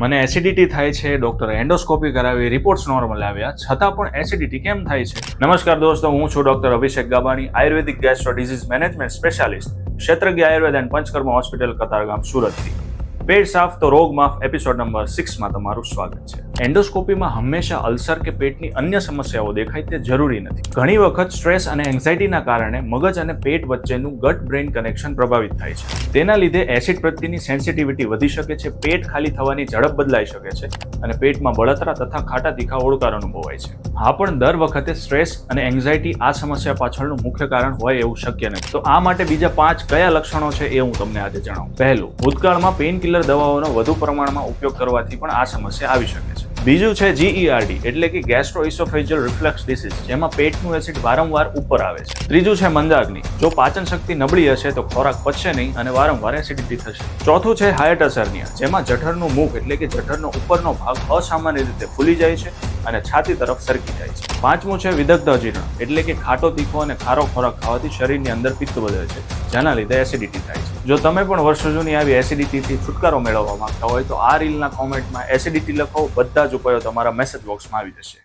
મને એસિડિટી થાય છે, ડોક્ટર એન્ડોસ્કોપી કરાવી, રિપોર્ટ્સ નોર્મલ આવ્યા, છતાં પણ એસિડિટી કેમ થાય છે? નમસ્કાર દોસ્તો, હું છું doctor Abhishek Gabani, Ayurvedic gastro disease management specialist, Kshetragna Ayurved and Panchakarma hospital Katargam, સુરતથી. પેટ સાફ તો રોગ માફ એપિસોડ નંબર 6માં તમારું સ્વાગત છે. એન્ડોસ્કોપીમાં હંમેશા અલ્સર કે પેટની અન્ય સમસ્યાઓ દેખાય તે જરૂરી નથી. ઘણી વખત સ્ટ્રેસ અને એન્ઝાઇટીના કારણે મગજ અને પેટ વચ્ચેનું ગટ બ્રેઇન કનેક્શન પ્રભાવિત થાય છે. તેના લીધે એસિડ પ્રત્યેની સેન્સિટિવિટી વધી શકે છે, પેટ ખાલી થવાની ઝડપ બદલાઈ શકે છે અને પેટમાં બળતરા તથા ખાટા તીખા ઓડકાર અનુભવાય છે. હા, પણ દર વખતે સ્ટ્રેસ અને એન્ઝાઇટી આ સમસ્યા પાછળનું મુખ્ય કારણ હોય એવું શક્ય નથી. તો આ માટે બીજા 5 કયા લક્ષણો છે એ હું તમને આજે જણાવું. પહેલું, ભૂતકાળમાં પેઇન કિલર દવાઓનો વધુ પ્રમાણમાં ઉપયોગ કરવાથી પણ આ સમસ્યા આવી શકે છે. બીજું છે GERD એટલે કે ગેસ્ટ્રોઇસોફેજિયલ રિફ્લક્સ ડિસીઝ, જેમાં પેટનું એસિડ વારંવાર ઉપર આવે છે. ત્રીજું છે મંદાગ્નિ, જો પાચન શક્તિ નબળી હશે તો ખોરાક પચશે નહીં અને વારંવાર એસિડિટી થશે. ચોથું છે હાયટસ હર્નિયા, જેમાં જઠરનું મુખ એટલે કે જઠરનો ઉપરનો ભાગ અસામાન્ય રીતે ફૂલી જાય છે અને છાતી તરફ સરકી જાય છે. પાંચમું છે વિદગ્ધ અજીર્ણ એટલે કે ખાટો તીખો અને ખારો ખોરાક ખાવાથી શરીરની અંદર પિત્ત વધે છે, જેના લીધે એસિડિટી થાય છે. જો તમે પણ વર્ષો જૂની આવી એસિડિટીથી છુટકારો મેળવવા માંગતા હોય તો આ રીલના કોમેન્ટમાં એસિડિટી લખો, બધા જ ઉપાયો તમારા મેસેજ બોક્સમાં આવી જશે.